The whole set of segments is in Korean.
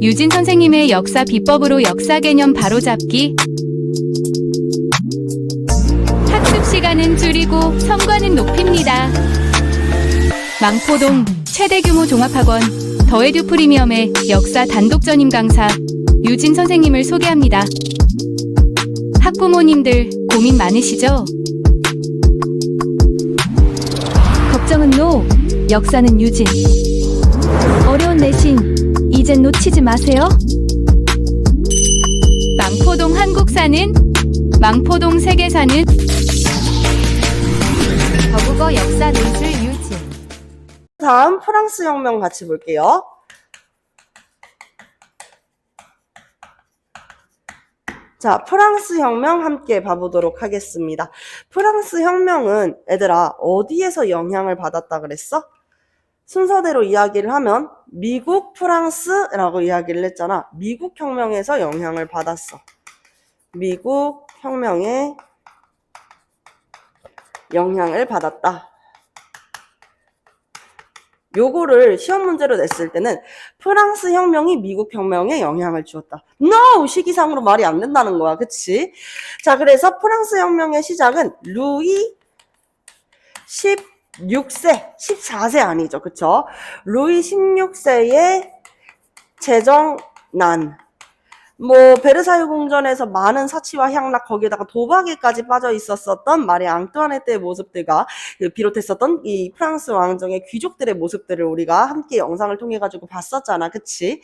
유진 선생님의 역사 비법으로 역사 개념 바로잡기. 학습 시간은 줄이고 성과는 높입니다. 망포동 최대 규모 종합학원 더에듀 프리미엄의 역사 단독 전임 강사 유진 선생님을 소개합니다. 학부모님들 고민 많으시죠? 걱정은 노, 역사는 유진. 어려운 내신 이젠 놓치지 마세요. 망포동 한국사는, 망포동 세계사는, 저국어 역사 논술 유진. 다음 프랑스 혁명 같이 볼게요. 자, 프랑스 혁명 함께 봐보도록 하겠습니다. 프랑스 혁명은 얘들아 어디에서 영향을 받았다 그랬어? 순서대로 이야기를 하면 미국, 프랑스라고 이야기를 했잖아. 미국 혁명에서 영향을 받았어. 미국 혁명에 영향을 받았다. 요거를 시험 문제로 냈을 때는 프랑스 혁명이 미국 혁명에 영향을 주었다. No! 시기상으로 말이 안 된다는 거야. 그치? 자, 그래서 프랑스 혁명의 시작은 루이 16세, 14세 아니죠. 그쵸? 루이 16세의 제정난. 베르사유 궁전에서 많은 사치와 향락, 거기에다가 도박에까지 빠져 있었던 마리 앙뚜아네트의 모습들과 비롯했었던 이 프랑스 왕정의 귀족들의 모습들을 우리가 함께 영상을 통해 가지고 봤었잖아. 그치?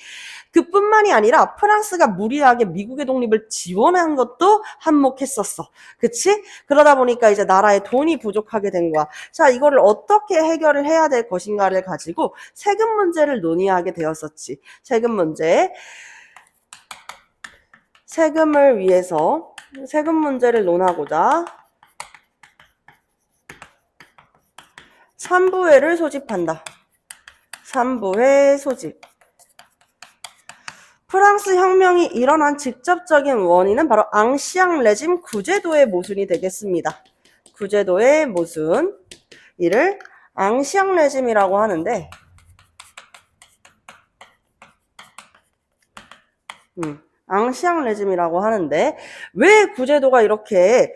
그뿐만이 아니라 프랑스가 무리하게 미국의 독립을 지원한 것도 한몫했었어. 그치? 그러다 보니까 이제 나라에 돈이 부족하게 된 거야. 자, 이거를 어떻게 해결을 해야 될 것인가를 가지고 세금 문제를 논의하게 되었었지. 세금 문제. 세금을 위해서 세금 문제를 논하고자 삼부회를 소집한다. 삼부회 소집. 프랑스 혁명이 일어난 직접적인 원인은 바로 앙시앙 레짐 구제도의 모순이 되겠습니다. 구제도의 모순. 이를 앙시앙 레짐이라고 하는데 앙시앙 레짐이라고 하는데 왜 구제도가 이렇게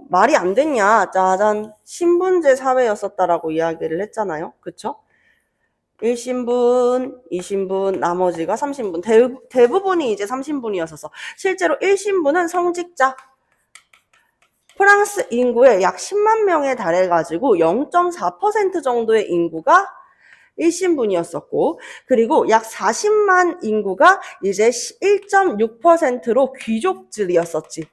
말이 안 됐냐. 짜잔, 신분제 사회였었다라고 이야기를 했잖아요. 그쵸? 1신분, 2신분, 나머지가 3신분. 대부분이 이제 3신분이었었어. 실제로 1신분은 성직자. 프랑스 인구의 약 10만 명에 달해가지고 0.4% 정도의 인구가 1신분이었었고, 그리고 약 40만 인구가 이제 1.6%로 귀족들이었었지.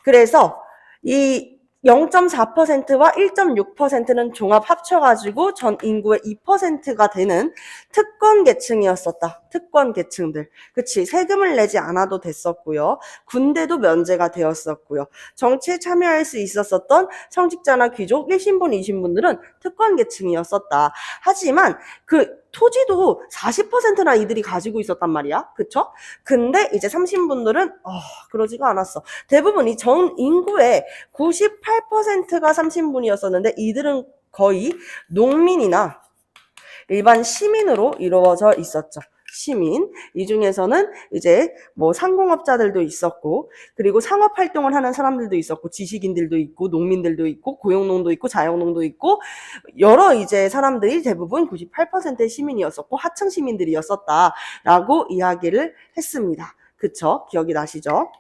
그래서 이 0.4%와 1.6%는 종합 합쳐가지고 전 인구의 2%가 되는 특권 계층이었었다. 특권 계층들. 그치. 세금을 내지 않아도 됐었고요. 군대도 면제가 되었었고요. 정치에 참여할 수 있었었던 성직자나 귀족, 1신분, 2신분들은 특권 계층이었었다. 하지만 그 토지도 40%나 이들이 가지고 있었단 말이야. 그쵸? 근데 이제 3신분들은 그러지가 않았어. 대부분 이 전 인구의 98%가 3신분이었었는데 이들은 거의 농민이나 일반 시민으로 이루어져 있었죠. 시민. 이 중에서는 이제 상공업자들도 있었고, 그리고 상업활동을 하는 사람들도 있었고, 지식인들도 있고, 농민들도 있고, 고용농도 있고, 자영농도 있고, 여러 이제 사람들이 대부분 98%의 시민이었었고, 하층 시민들이었었다라고 이야기를 했습니다. 그쵸? 기억이 나시죠?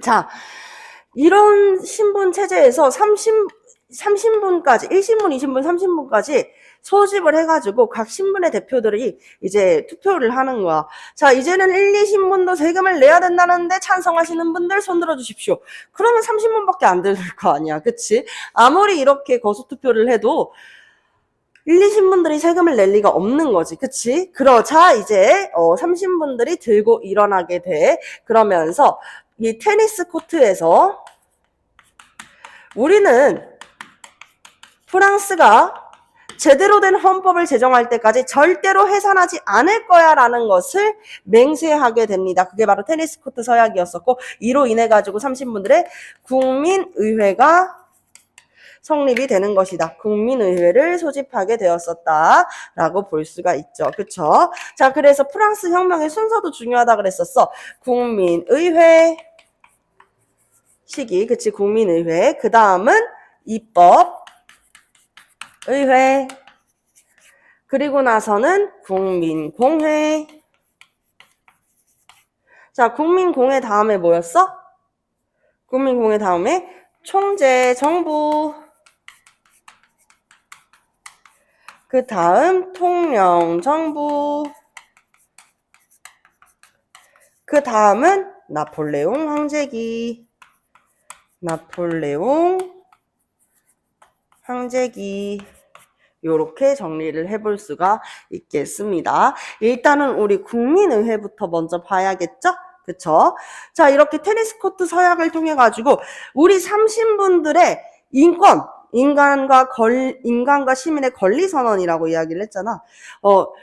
자, 이런 신분 체제에서 3신분까지, 1신분, 2신분, 3신분까지 소집을 해가지고 각 신분의 대표들이 이제 투표를 하는 거야. 자, 이제는 1, 2신분도 세금을 내야 된다는데 찬성하시는 분들 손 들어주십시오. 그러면 3신분밖에 안 될 거 아니야. 그치? 아무리 이렇게 거수투표를 해도 1, 2신분들이 세금을 낼 리가 없는 거지. 그치? 그러자 이제 3신분들이 들고 일어나게 돼. 그러면서 이 테니스 코트에서 우리는 프랑스가 제대로 된 헌법을 제정할 때까지 절대로 해산하지 않을 거야 라는 것을 맹세하게 됩니다. 그게 바로 테니스 코트 서약이었었고, 이로 인해 가지고 3신분들의 국민의회가 성립이 되는 것이다. 국민의회를 소집하게 되었었다라고 볼 수가 있죠. 그쵸? 자, 그래서 프랑스 혁명의 순서도 중요하다 그랬었어. 국민의회 시기, 그치? 국민의회. 그 다음은 입법의회. 그리고 나서는 국민공회. 자, 국민공회 다음에 뭐였어? 국민공회 다음에 총재 정부. 그 다음 통령 정부. 그 다음은 나폴레옹 황제기. 나폴레옹 황제기. 요렇게 정리를 해볼 수가 있겠습니다. 일단은 우리 국민의회부터 먼저 봐야겠죠? 그쵸? 자, 이렇게 테니스 코트 서약을 통해 가지고 우리 삼신분들의 인간과 시민의 권리 선언이라고 이야기를 했잖아.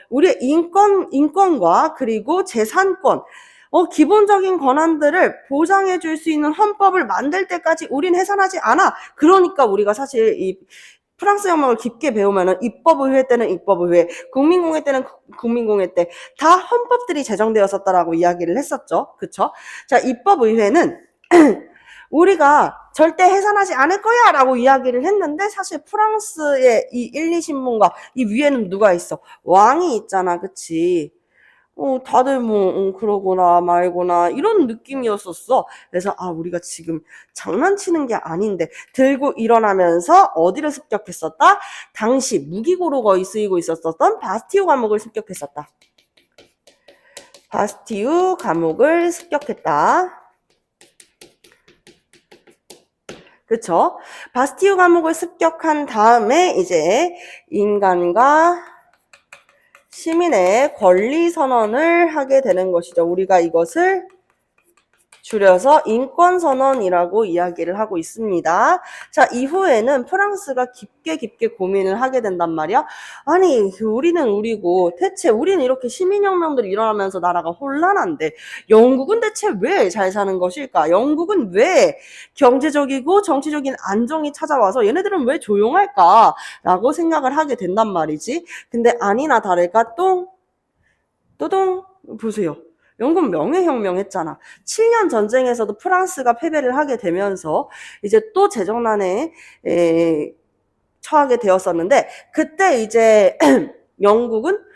우리의 인권과 그리고 재산권, 기본적인 권한들을 보장해 줄 수 있는 헌법을 만들 때까지 우린 해산하지 않아. 그러니까 우리가 사실 이 프랑스 혁명을 깊게 배우면은 입법의회 때는 입법의회, 국민공회 때는 국민공회 때 다 헌법들이 제정되었었다라고 이야기를 했었죠. 그쵸? 자, 입법의회는 우리가 절대 해산하지 않을 거야 라고 이야기를 했는데 사실 프랑스의 이 1, 2신문과 이 위에는 누가 있어? 왕이 있잖아. 그치? 다들 그러거나 말거나 이런 느낌이었었어. 그래서 우리가 지금 장난치는 게 아닌데 들고 일어나면서 어디를 습격했었다? 당시 무기고로 거의 쓰이고 있었던 바스티유 감옥을 습격했었다. 바스티유 감옥을 습격했다. 그쵸? 바스티유 감옥을 습격한 다음에 이제 인간과 시민의 권리 선언을 하게 되는 것이죠. 우리가 이것을 줄여서 인권선언이라고 이야기를 하고 있습니다. 자, 이후에는 프랑스가 깊게 고민을 하게 된단 말이야. 아니, 우리는 우리고 대체 우리는 이렇게 시민혁명들이 일어나면서 나라가 혼란한데 영국은 대체 왜 잘 사는 것일까? 영국은 왜 경제적이고 정치적인 안정이 찾아와서 얘네들은 왜 조용할까? 라고 생각을 하게 된단 말이지. 근데 아니나 다를까 또동 보세요. 영국 명예혁명 했잖아. 7년 전쟁에서도 프랑스가 패배를 하게 되면서 이제 또 재정난에 처하게 되었었는데 그때 이제 영국은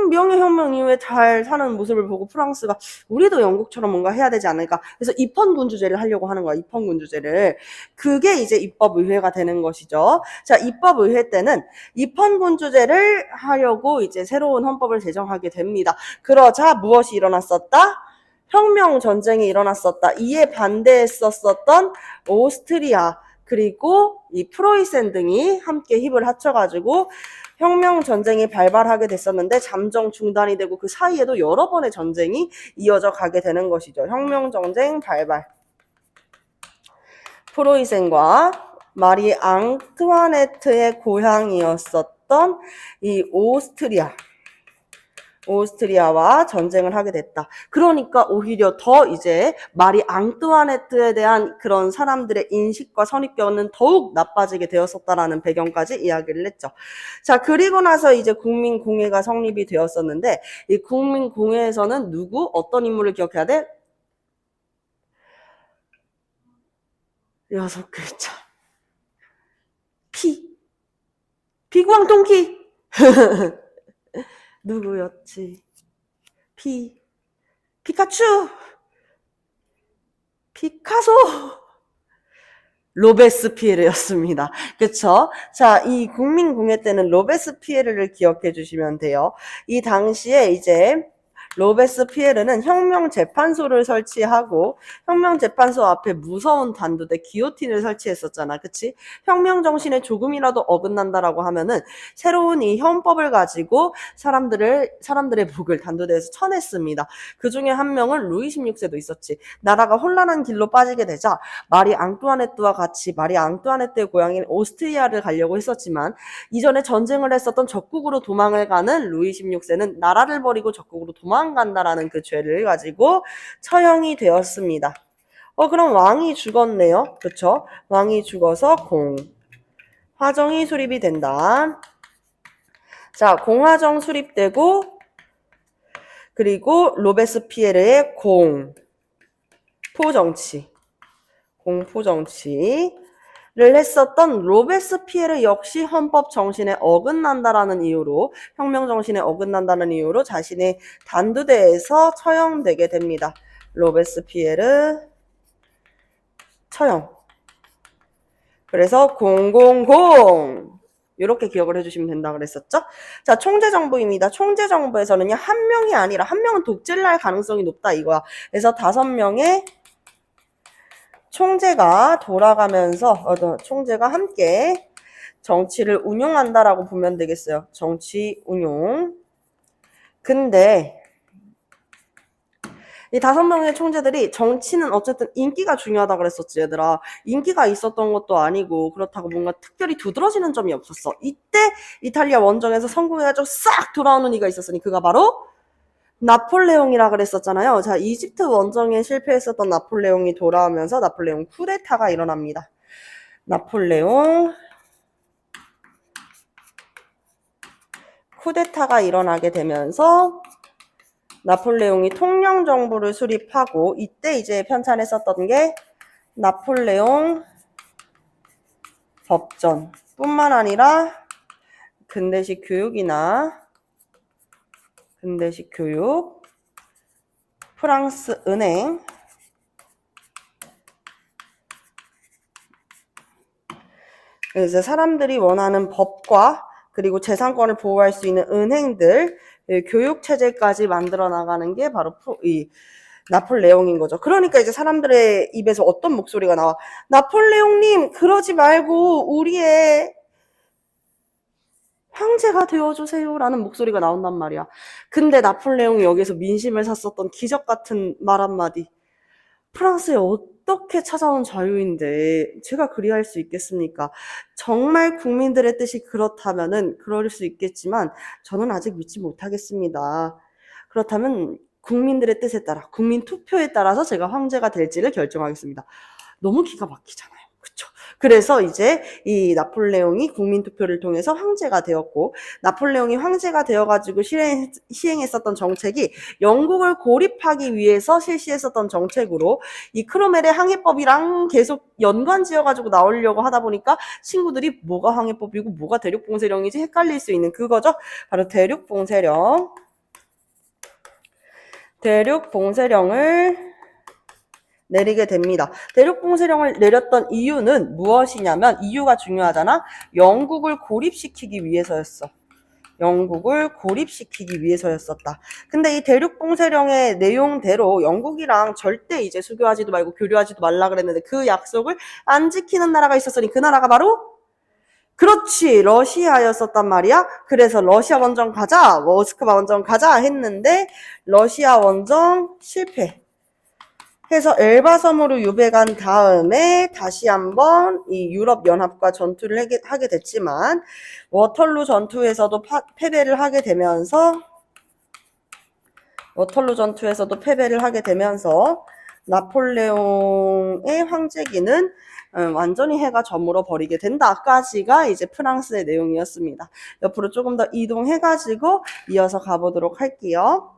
명예혁명 이후에 잘 사는 모습을 보고 프랑스가 우리도 영국처럼 뭔가 해야 되지 않을까. 그래서 입헌군주제를 하려고 하는 거야. 입헌군주제를. 그게 이제 입법의회가 되는 것이죠. 자, 입법의회 때는 입헌군주제를 하려고 이제 새로운 헌법을 제정하게 됩니다. 그러자 무엇이 일어났었다? 혁명전쟁이 일어났었다. 이에 반대했었던 오스트리아 그리고 이 프로이센 등이 함께 힘을 합쳐가지고 혁명전쟁이 발발하게 됐었는데 잠정 중단이 되고 그 사이에도 여러 번의 전쟁이 이어져 가게 되는 것이죠. 혁명전쟁 발발. 프로이센과 마리 앙투아네트의 고향이었었던 이 오스트리아와 전쟁을 하게 됐다. 그러니까 오히려 더 이제 마리 앙뚜아네트에 대한 그런 사람들의 인식과 선입견은 더욱 나빠지게 되었었다라는 배경까지 이야기를 했죠. 자, 그리고 나서 이제 국민공회가 성립이 되었었는데 이 국민공회에서는 어떤 인물을 기억해야 돼? 6글자. 피구왕통키. 누구였지? 피카츄, 피카소, 로베스피에르였습니다. 그쵸? 자, 이 국민공회 때는 로베스피에르를 기억해 주시면 돼요. 이 당시에 이제 로베스피에르는 혁명재판소를 설치하고 혁명재판소 앞에 무서운 단두대 기요틴을 설치했었잖아. 그치? 혁명 정신에 조금이라도 어긋난다라고 하면은 새로운 이 헌법을 가지고 사람들의 목을 단두대에서 쳐냈습니다. 그 중에 한 명은 루이 16세도 있었지. 나라가 혼란한 길로 빠지게 되자 마리 앙뚜아네트와 같이 마리 앙뚜아네트의 고향인 오스트리아를 가려고 했었지만 이전에 전쟁을 했었던 적국으로 도망을 가는 루이 16세는 나라를 버리고 적국으로 도망간다라는 그 죄를 가지고 처형이 되었습니다. 그럼 왕이 죽었네요. 그쵸? 왕이 죽어서 화정이 수립이 된다. 자, 공화정 수립되고 그리고 로베스피에르의 공포정치를 했었던 로베스피에르 역시 헌법 정신에 어긋난다라는 이유로, 혁명 정신에 어긋난다는 이유로 자신의 단두대에서 처형되게 됩니다. 로베스피에르 처형. 그래서 000 이렇게 기억을 해주시면 된다 그랬었죠. 자, 총재정부입니다. 총재정부에서는요, 한 명이 아니라 한 명은 독재를 할 가능성이 높다 이거야. 그래서 5명의 총재가 돌아가면서 총재가 함께 정치를 운용한다라고 보면 되겠어요. 정치 운용. 근데 이 5명의 총재들이 정치는 어쨌든 인기가 중요하다 그랬었지, 얘들아. 인기가 있었던 것도 아니고 그렇다고 뭔가 특별히 두드러지는 점이 없었어. 이때 이탈리아 원정에서 성공해가지고 싹 돌아오는 이가 있었으니 그가 바로 나폴레옹이라 그랬었잖아요. 자, 이집트 원정에 실패했었던 나폴레옹이 돌아오면서 나폴레옹 쿠데타가 일어납니다. 나폴레옹 쿠데타가 일어나게 되면서 나폴레옹이 통령정부를 수립하고, 이때 이제 편찬했었던 게 나폴레옹 법전 뿐만 아니라 근대식 교육, 프랑스 은행, 그래서 사람들이 원하는 법과 그리고 재산권을 보호할 수 있는 은행들, 교육체제까지 만들어 나가는 게 바로 이 나폴레옹인 거죠. 그러니까 이제 사람들의 입에서 어떤 목소리가 나와. 나폴레옹님, 그러지 말고 우리의 황제가 되어주세요 라는 목소리가 나온단 말이야. 근데 나폴레옹이 여기서 민심을 샀었던 기적 같은 말 한마디. 프랑스에 어떻게 찾아온 자유인데 제가 그리할 수 있겠습니까? 정말 국민들의 뜻이 그렇다면은 그럴 수 있겠지만 저는 아직 믿지 못하겠습니다. 그렇다면 국민들의 뜻에 따라, 국민 투표에 따라서 제가 황제가 될지를 결정하겠습니다. 너무 기가 막히잖아요. 그쵸? 그래서 이제 이 나폴레옹이 국민투표를 통해서 황제가 되었고, 나폴레옹이 황제가 되어가지고 시행했었던 정책이 영국을 고립하기 위해서 실시했었던 정책으로, 이 크로멜의 항해법이랑 계속 연관지어가지고 나오려고 하다 보니까 친구들이 뭐가 항해법이고 뭐가 대륙봉쇄령이지 헷갈릴 수 있는 그거죠. 바로 대륙봉쇄령을 내리게 됩니다. 대륙봉쇄령을 내렸던 이유는 무엇이냐면, 이유가 중요하잖아. 영국을 고립시키기 위해서였어. 근데 이 대륙봉쇄령의 내용대로 영국이랑 절대 이제 수교하지도 말고 교류하지도 말라 그랬는데 그 약속을 안 지키는 나라가 있었으니 그 나라가 바로, 그렇지, 러시아였었단 말이야. 그래서 러시아 원정 가자, 모스크바 원정 가자 했는데 러시아 원정 실패 해서 엘바 섬으로 유배간 다음에 다시 한번 이 유럽 연합과 전투를 하게 됐지만, 워털루 전투에서도 패배를 하게 되면서 나폴레옹의 황제기는 완전히 해가 저물어 버리게 된다까지가 이제 프랑스의 내용이었습니다. 옆으로 조금 더 이동해가지고 이어서 가보도록 할게요.